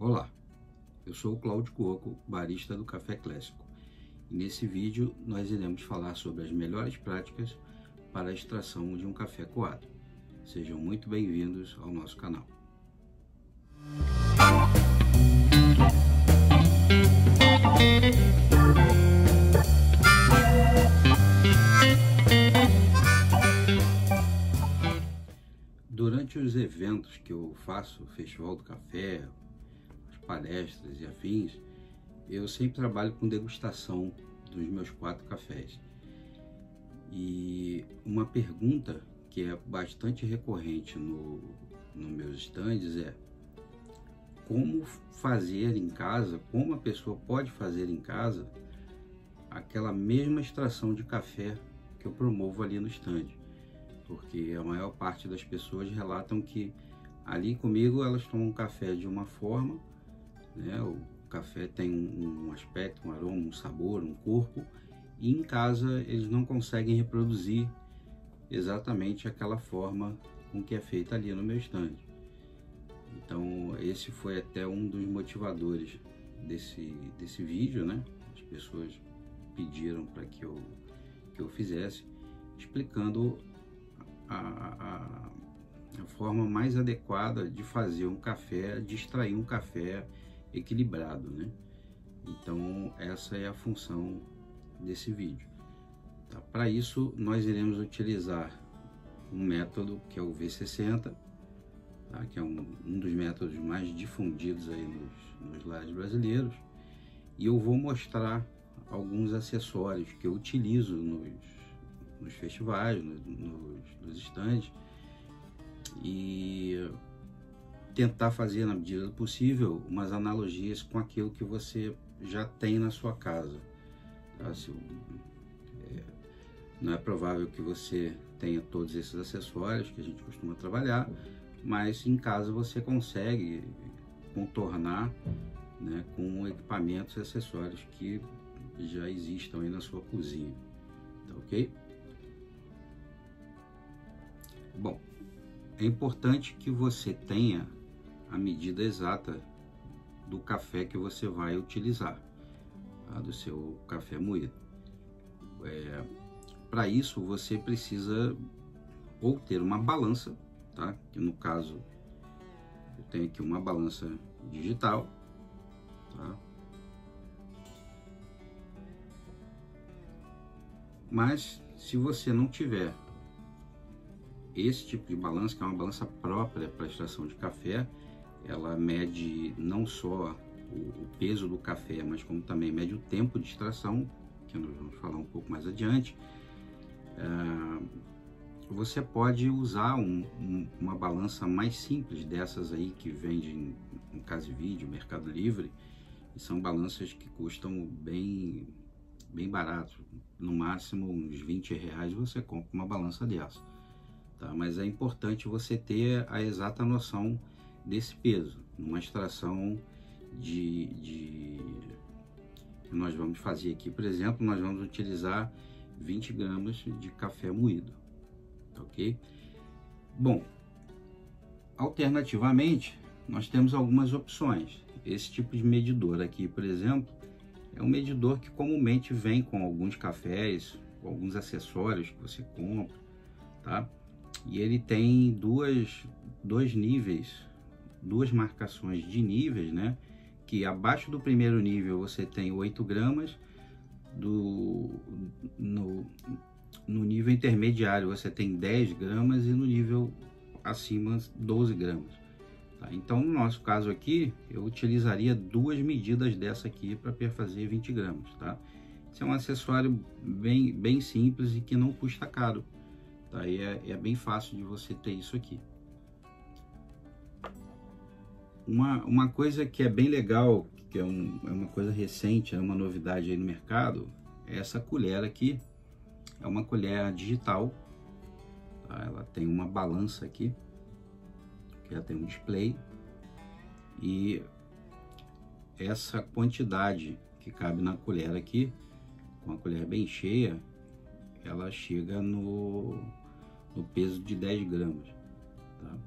Olá, eu sou o Cláudio Cuoco, barista do Café Clássico, e nesse vídeo nós iremos falar sobre as melhores práticas para a extração de um café coado. Sejam muito bem-vindos ao nosso canal. Durante os eventos que eu faço, o Festival do Café, as palestras e afins, eu sempre trabalho com degustação dos meus 4 cafés. E uma pergunta que é bastante recorrente nos meus stands é: como fazer em casa, como a pessoa pode fazer em casa aquela mesma extração de café que eu promovo ali no stand? Porque a maior parte das pessoas relatam que ali comigo elas tomam café de uma forma, né? O café tem um aspecto, um aroma, um sabor, um corpo, e em casa eles não conseguem reproduzir exatamente aquela forma com que é feita ali no meu stand. Então esse foi até um dos motivadores desse vídeo, né? As pessoas pediram para que eu fizesse, explicando a forma mais adequada de fazer um café, de extrair um café equilibrado, né? Então essa é a função desse vídeo. Tá? Para isso nós iremos utilizar um método que é o V60, tá? Que é um dos métodos mais difundidos aí nos lares brasileiros, e eu vou mostrar alguns acessórios que eu utilizo nos festivais, nos stands, e tentar fazer, na medida do possível, umas analogias com aquilo que você já tem na sua casa. Tá? Não é provável que você tenha todos esses acessórios que a gente costuma trabalhar, mas em casa você consegue contornar, né, com equipamentos e acessórios que já existam aí na sua cozinha. Tá ok? Bom, é importante que você tenha a medida exata do café que você vai utilizar, tá? Do seu café moído. Para isso você precisa ou ter uma balança, tá? Que no caso eu tenho aqui uma balança digital, tá? Mas se você não tiver esse tipo de balança, que é uma balança própria para extração de café, ela mede não só o peso do café, mas como também mede o tempo de extração, que nós vamos falar um pouco mais adiante. Você pode usar uma balança mais simples dessas aí que vendem em Casa e Vídeo, Mercado Livre, e são balanças que custam bem barato, no máximo uns R$20 você compra uma balança dessa. Tá? Mas é importante você ter a exata noção desse peso. Numa extração que nós vamos fazer aqui, por exemplo, nós vamos utilizar 20 gramas de café moído, ok? Bom, alternativamente, nós temos algumas opções. Esse tipo de medidor aqui, por exemplo, é um medidor que comumente vem com alguns cafés, com alguns acessórios que você compra, tá? E ele tem dois níveis, duas marcações de níveis, né? Que abaixo do primeiro nível você tem 8 gramas, no nível intermediário você tem 10 gramas e no nível acima 12 gramas. Tá? Então no nosso caso aqui eu utilizaria duas medidas dessa aqui para fazer 20 gramas. Tá? Esse é um acessório bem simples e que não custa caro. Tá? E é bem fácil de você ter isso aqui. Uma coisa que é bem legal, que é uma coisa recente, é uma novidade aí no mercado, é essa colher aqui. É uma colher digital, tá? Ela tem uma balança aqui, que ela tem um display, e essa quantidade que cabe na colher aqui, com a colher bem cheia, ela chega no peso de 10 gramas. Tá?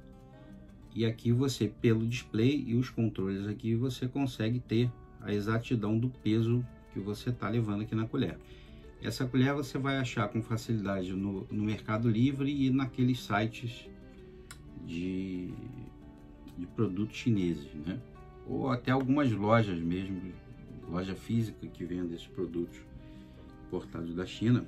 E aqui você, pelo display e os controles aqui, você consegue ter a exatidão do peso que você está levando aqui na colher. Essa colher você vai achar com facilidade no Mercado Livre e naqueles sites de produtos chineses, né? Ou até algumas lojas mesmo, loja física que vende esses produtos importados da China,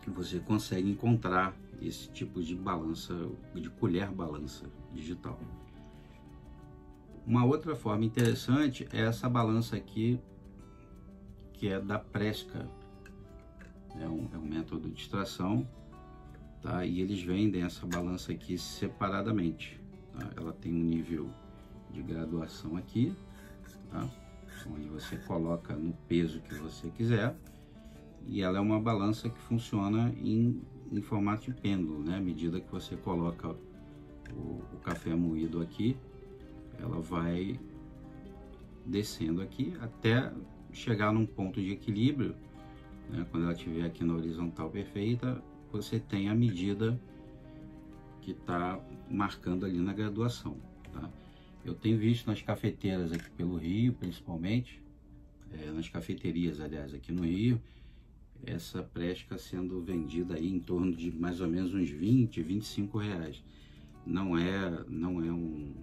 que você consegue encontrar esse tipo de balança, de colher balança digital. Uma outra forma interessante é essa balança aqui, que é da Presca. É um método de extração, tá? E eles vendem essa balança aqui separadamente, tá? Ela tem um nível de graduação aqui, tá? Onde você coloca no peso que você quiser, e ela é uma balança que funciona em formato de pêndulo, né? À medida que você coloca o café moído aqui, ela vai descendo aqui até chegar num ponto de equilíbrio, né? Quando ela estiver aqui na horizontal perfeita, você tem a medida que está marcando ali na graduação, tá? Eu tenho visto nas cafeteiras aqui pelo Rio, principalmente, nas cafeterias, aliás, aqui no Rio, essa Presca sendo vendida aí em torno de mais ou menos uns 20, 25 reais. Não é um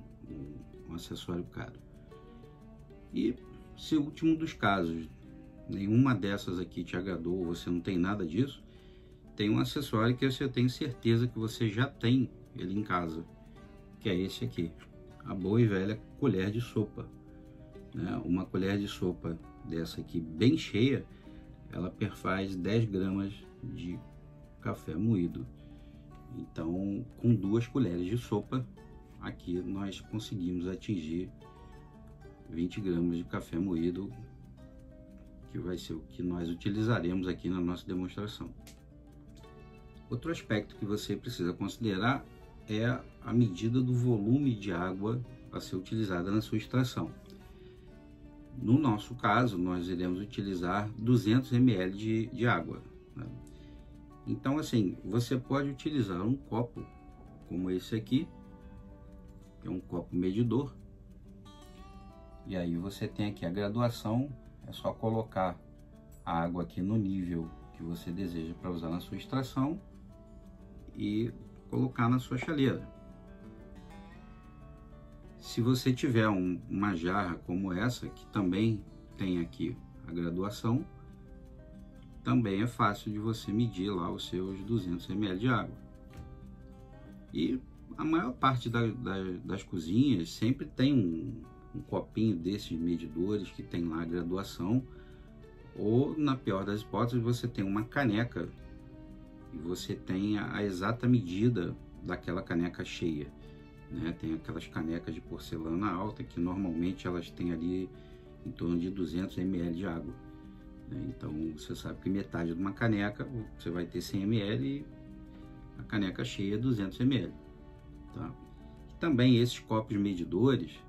acessório caro. E se o último dos casos, nenhuma dessas aqui te agradou, você não tem nada disso, tem um acessório que eu tenho certeza que você já tem ele em casa, que é esse aqui, a boa e velha colher de sopa, né? Uma colher de sopa dessa aqui bem cheia, ela perfaz 10 gramas de café moído. Então, com 2 colheres de sopa, aqui nós conseguimos atingir 20 gramas de café moído, que vai ser o que nós utilizaremos aqui na nossa demonstração. Outro aspecto que você precisa considerar é a medida do volume de água a ser utilizada na sua extração. No nosso caso, nós iremos utilizar 200 ml de água, né? Então, assim, você pode utilizar um copo como esse aqui, que é um copo medidor. E aí você tem aqui a graduação, é só colocar a água aqui no nível que você deseja para usar na sua extração e colocar na sua chaleira. Se você tiver uma jarra como essa, que também tem aqui a graduação, também é fácil de você medir lá os seus 200 ml de água. E a maior parte das cozinhas sempre tem um copinho desses medidores que tem lá a graduação, ou na pior das hipóteses você tem uma caneca e você tem a exata medida daquela caneca cheia, né? Tem aquelas canecas de porcelana alta que normalmente elas têm ali em torno de 200 ml de água, né? Então você sabe que metade de uma caneca você vai ter 100 ml e a caneca cheia 200 ml, tá? E também esses copos medidores,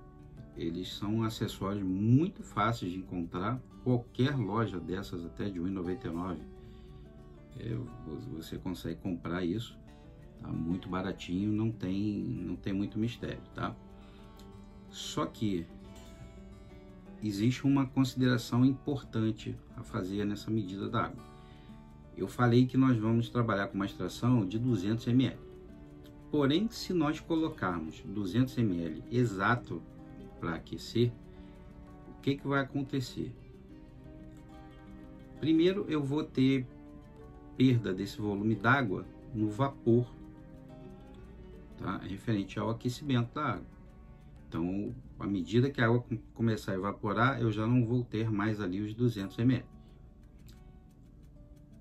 eles são acessórios muito fáceis de encontrar, qualquer loja dessas até de R$ 1,99 você consegue comprar isso, tá? Muito baratinho, não tem muito mistério, tá? Só que existe uma consideração importante a fazer nessa medida da água. Eu falei que nós vamos trabalhar com uma extração de 200 ml, porém se nós colocarmos 200 ml exato para aquecer, o que vai acontecer? Primeiro eu vou ter perda desse volume d'água no vapor, tá? Referente ao aquecimento da água. Então, à medida que a água começar a evaporar, eu já não vou ter mais ali os 200 ml.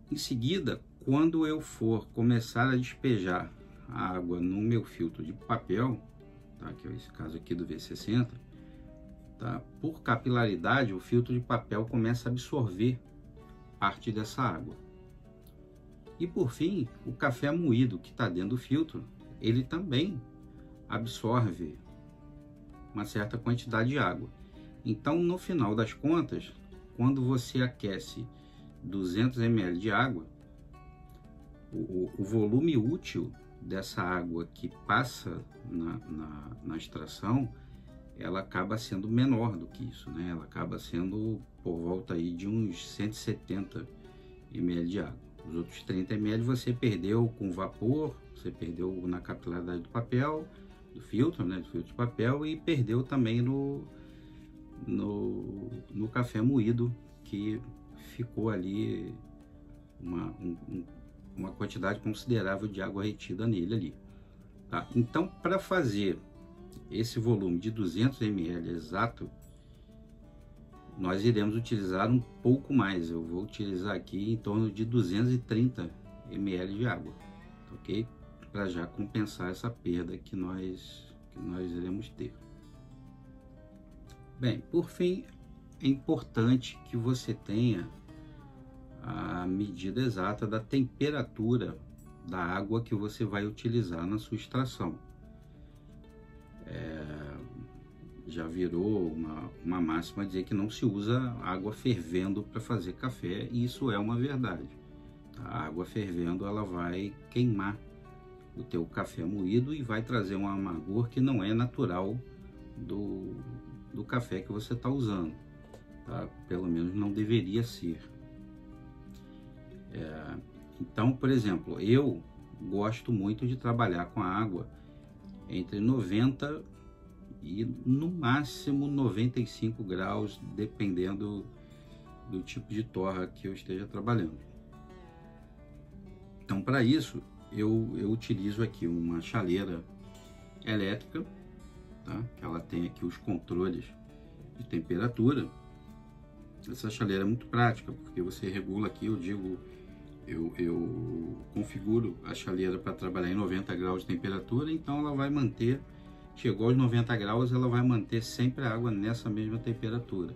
Em seguida, quando eu for começar a despejar a água no meu filtro de papel, tá? Que é esse caso aqui do V60, tá? Por capilaridade, o filtro de papel começa a absorver parte dessa água. E por fim, o café moído que está dentro do filtro, ele também absorve uma certa quantidade de água. Então, no final das contas, quando você aquece 200 ml de água, o volume útil dessa água que passa na extração, ela acaba sendo menor do que isso, né? Ela acaba sendo por volta aí de uns 170 ml de água. Os outros 30 ml você perdeu com vapor, você perdeu na capilaridade do papel, do filtro, né? Do filtro de papel, e perdeu também no café moído, que ficou ali uma quantidade considerável de água retida nele ali, tá? Então, para fazer esse volume de 200 ml exato, nós iremos utilizar um pouco mais. Eu vou utilizar aqui em torno de 230 ml de água, ok? Para já compensar essa perda que nós iremos ter. Bem, por fim, é importante que você tenha a medida exata da temperatura da água que você vai utilizar na sua extração. Já virou uma máxima dizer que não se usa água fervendo para fazer café, e isso é uma verdade. A água fervendo, ela vai queimar o teu café moído e vai trazer um amargor que não é natural do café que você está usando, tá? Pelo menos não deveria ser. Então, por exemplo, eu gosto muito de trabalhar com a água entre 90 e no máximo 95 graus, dependendo do tipo de torra que eu esteja trabalhando. Então, para isso, eu utilizo aqui uma chaleira elétrica, tá? Ela tem aqui os controles de temperatura. Essa chaleira é muito prática, porque você regula aqui, eu configuro a chaleira para trabalhar em 90 graus de temperatura, então ela vai manter, chegou aos 90 graus, ela vai manter sempre a água nessa mesma temperatura,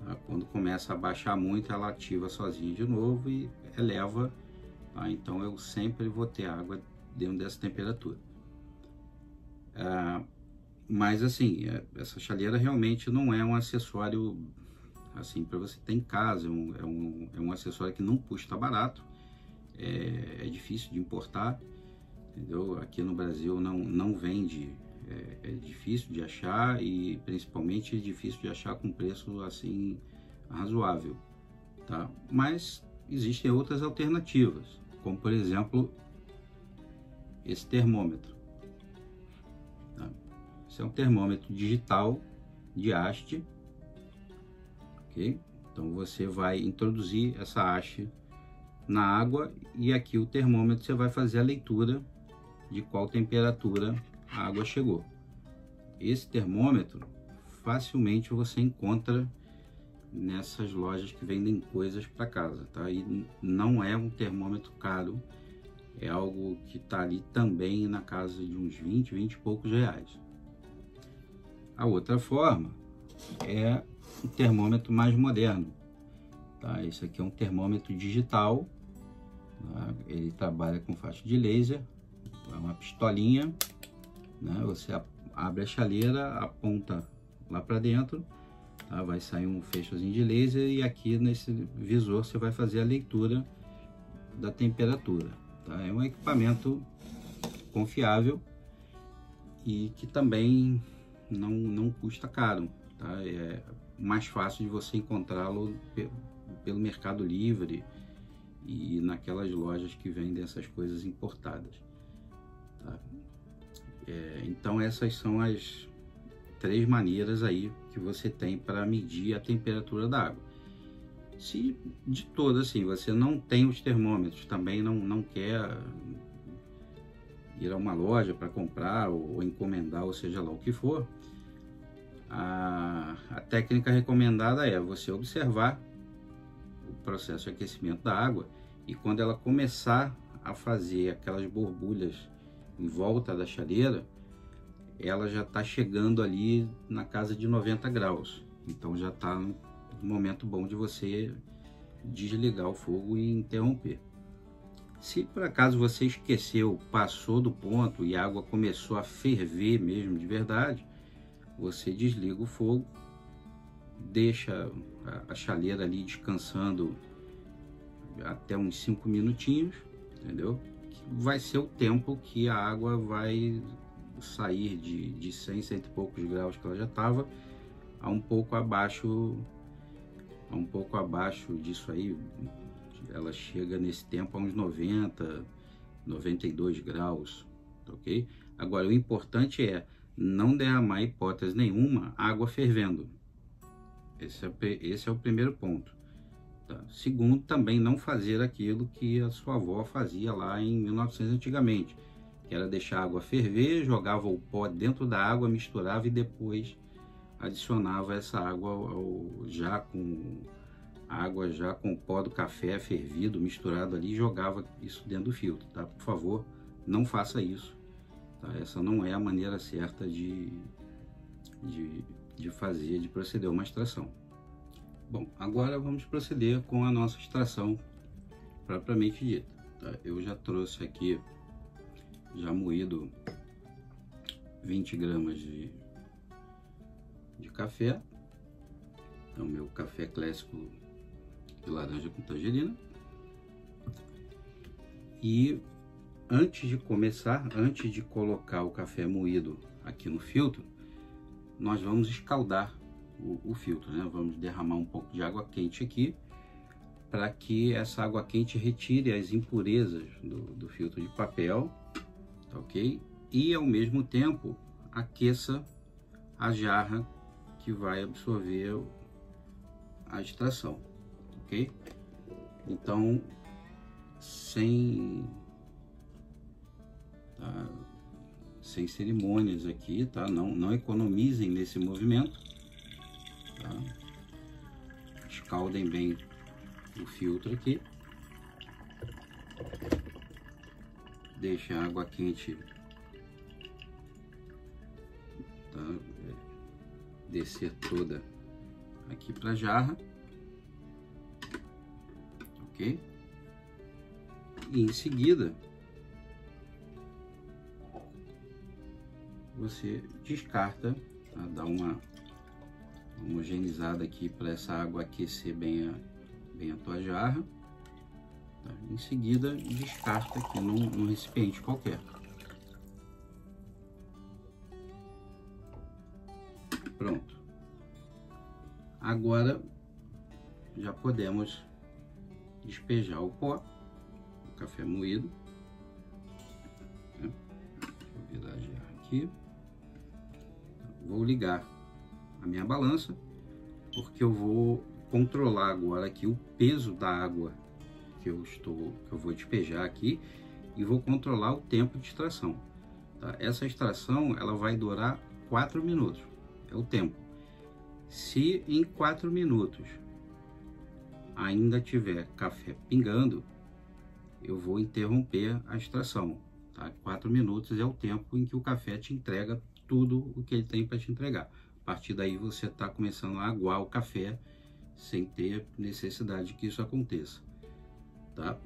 tá? Quando começa a baixar muito, ela ativa sozinha de novo e eleva, tá? Então eu sempre vou ter água dentro dessa temperatura. Mas assim, essa chaleira realmente não é um acessório assim para você ter em casa, é um acessório que não custa barato, é difícil de importar, entendeu? Aqui no Brasil não vende, é difícil de achar, e principalmente é difícil de achar com preço assim razoável, tá? Mas existem outras alternativas, como por exemplo esse termômetro, tá? Esse é um termômetro digital de haste. Então você vai introduzir essa haste na água e aqui o termômetro você vai fazer a leitura de qual temperatura a água chegou. Esse termômetro facilmente você encontra nessas lojas que vendem coisas para casa, tá? E não é um termômetro caro, é algo que está ali também na casa de uns 20 e poucos reais. A outra forma é um termômetro mais moderno, tá? Esse aqui é um termômetro digital, tá? Ele trabalha com faixa de laser, é uma pistolinha, né? Você abre a chaleira, aponta lá para dentro, tá? Vai sair um fechozinho de laser e aqui nesse visor você vai fazer a leitura da temperatura, tá? É um equipamento confiável e que também não custa caro, tá? É mais fácil de você encontrá-lo pelo Mercado Livre e naquelas lojas que vendem essas coisas importadas, tá? Então essas são as 3 maneiras aí que você tem para medir a temperatura da água. Se de todo assim você não tem os termômetros, também não quer ir a uma loja para comprar ou encomendar, ou seja lá o que for, a técnica recomendada é você observar o processo de aquecimento da água e quando ela começar a fazer aquelas borbulhas em volta da chaleira, ela já está chegando ali na casa de 90 graus. Então já está no momento bom de você desligar o fogo e interromper. Se por acaso você esqueceu, passou do ponto e a água começou a ferver mesmo de verdade, você desliga o fogo, deixa a chaleira ali descansando até uns 5 minutinhos, entendeu? vai ser o tempo que a água vai sair de 100, 100 e poucos graus que ela já estava, a um pouco abaixo disso aí. Ela chega nesse tempo a uns 90, 92 graus, ok? Agora, o importante é não derramar, hipótese nenhuma, água fervendo. Esse é o primeiro ponto. Tá? Segundo, também não fazer aquilo que a sua avó fazia lá em 1900 antigamente, que era deixar a água ferver, jogava o pó dentro da água, misturava e depois adicionava essa água já com o pó do café fervido, misturado ali, e jogava isso dentro do filtro, tá? Por favor, não faça isso, tá? Essa não é a maneira certa de proceder a uma extração. Bom, agora vamos proceder com a nossa extração propriamente dita, tá? Eu já trouxe aqui, já moído, 20 gramas de café. Então, meu café clássico de laranja com tangerina. E antes de colocar o café moído aqui no filtro, nós vamos escaldar o filtro, né? Vamos derramar um pouco de água quente aqui, para que essa água quente retire as impurezas do filtro de papel, tá ok? E ao mesmo tempo aqueça a jarra que vai absorver a extração, ok? Então, sem cerimônias aqui, tá? Não economizem nesse movimento, tá? Escaldem bem o filtro aqui, deixe a água quente, tá? Descer toda aqui para a jarra, ok? E em seguida você descarta, tá? Dá uma homogeneizada aqui para essa água aquecer bem a tua jarra, tá? Em seguida descarta aqui num recipiente qualquer. Pronto. Agora já podemos despejar o pó, o café moído, né? Vou virar a jarra aqui. Vou ligar a minha balança, porque eu vou controlar agora aqui o peso da água que eu vou despejar aqui, e vou controlar o tempo de extração, tá? Essa extração ela vai durar 4 minutos. É o tempo. Se em 4 minutos ainda tiver café pingando, eu vou interromper a extração, tá? 4 minutos é o tempo em que o café te entrega tudo o que ele tem para te entregar. A partir daí você está começando a aguar o café sem ter necessidade que isso aconteça, tá?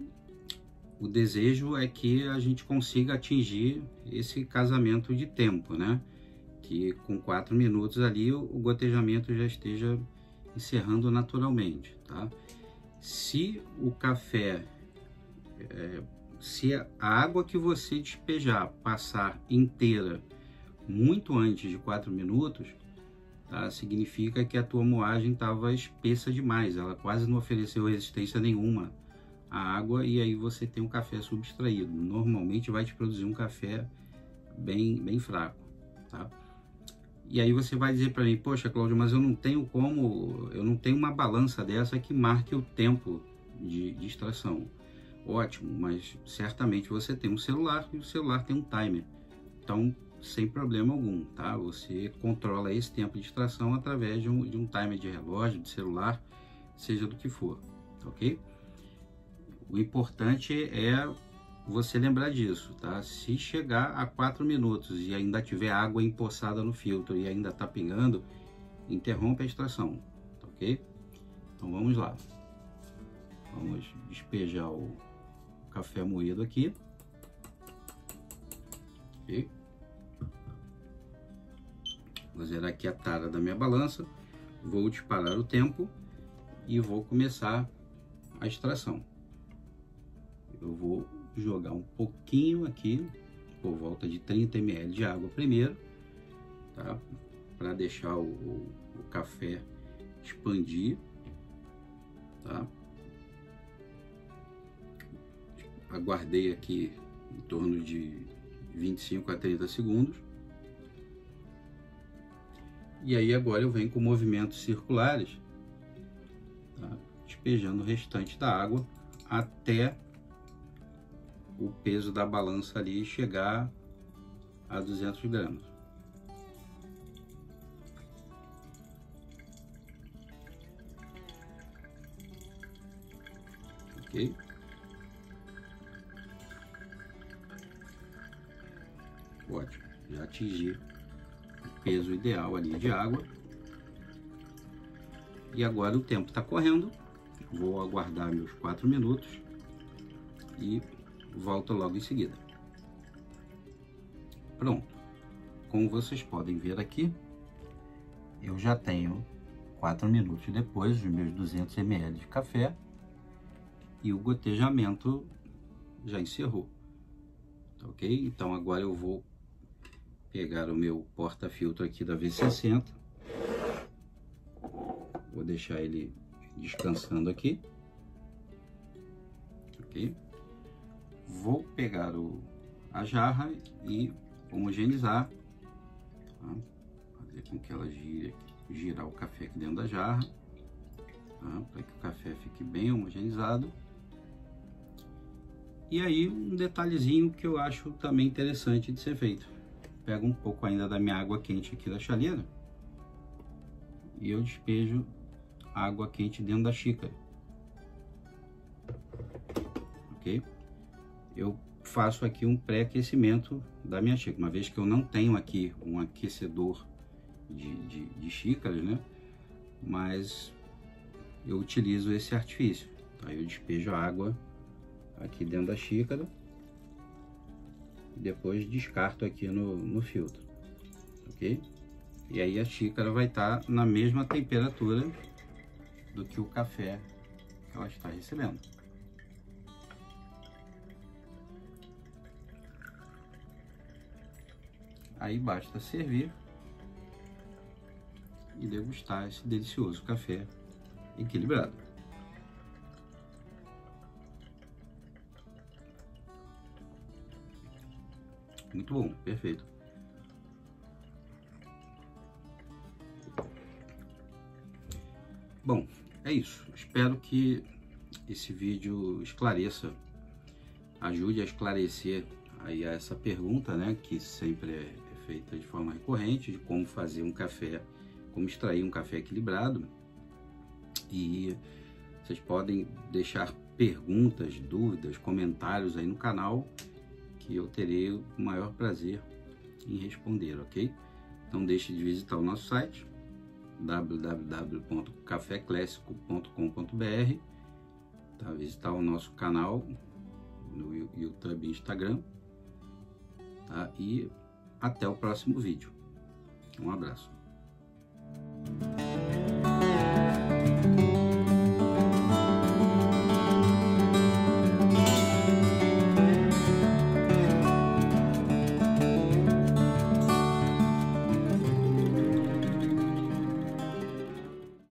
O desejo é que a gente consiga atingir esse casamento de tempo, né? Que com 4 minutos ali o gotejamento já esteja encerrando naturalmente, tá? Se o café, se a água que você despejar passar inteira muito antes de 4 minutos, tá? Significa que a tua moagem estava espessa demais, ela quase não ofereceu resistência nenhuma à água, e aí você tem um café subtraído. Normalmente vai te produzir um café bem fraco, tá? E aí você vai dizer para mim: poxa, Cláudio, mas eu não tenho uma balança dessa que marque o tempo de extração. Ótimo, mas certamente você tem um celular, e o celular tem um timer. Então, sem problema algum, tá? Você controla esse tempo de extração através de um timer de relógio, de celular, seja do que for, ok? O importante é você lembrar disso, tá? Se chegar a 4 minutos e ainda tiver água empoçada no filtro e ainda tá pingando, interrompe a extração, tá ok? Então vamos lá. Vamos despejar o café moído aqui. Ok? Vou zerar aqui a tara da minha balança, vou disparar o tempo e vou começar a extração. Eu vou jogar um pouquinho aqui, por volta de 30 ml de água primeiro, tá? Para deixar o café expandir, tá? Aguardei aqui em torno de 25 a 30 segundos. E aí agora eu venho com movimentos circulares, tá? Despejando o restante da água até o peso da balança ali chegar a 200 gramas. Ok? Ótimo, já atingi o peso ideal ali de água. E agora o tempo está correndo, vou aguardar meus 4 minutos e volto logo em seguida. Pronto, como vocês podem ver aqui, eu já tenho 4 minutos depois os meus 200 ml de café e o gotejamento já encerrou, tá ok? Então agora eu vou pegar o meu porta-filtro aqui da V60, vou deixar ele descansando aqui, ok? Vou pegar a jarra e homogeneizar, tá? Fazer com que ela girar o café aqui dentro da jarra, tá? Para que o café fique bem homogeneizado. E aí um detalhezinho que eu acho também interessante de ser feito. Pego um pouco ainda da minha água quente aqui da chaleira e eu despejo água quente dentro da xícara, ok? Eu faço aqui um pré-aquecimento da minha xícara, uma vez que eu não tenho aqui um aquecedor de xícaras, né? Mas eu utilizo esse artifício, tá? Eu despejo a água aqui dentro da xícara e depois descarto aqui no filtro, ok? E aí a xícara vai estar na mesma temperatura do que o café que ela está recebendo. Aí basta servir e degustar esse delicioso café equilibrado. Muito bom, perfeito. Bom, é isso. Espero que esse vídeo esclareça, ajude a esclarecer aí essa pergunta, né, que sempre é feita de forma recorrente, de como fazer um café, como extrair um café equilibrado. E vocês podem deixar perguntas, dúvidas, comentários aí no canal, que eu terei o maior prazer em responder, ok? Não deixe de visitar o nosso site www.cafeclassico.com.br, tá? Visitar o nosso canal no YouTube e Instagram, tá? E até o próximo vídeo. Um abraço.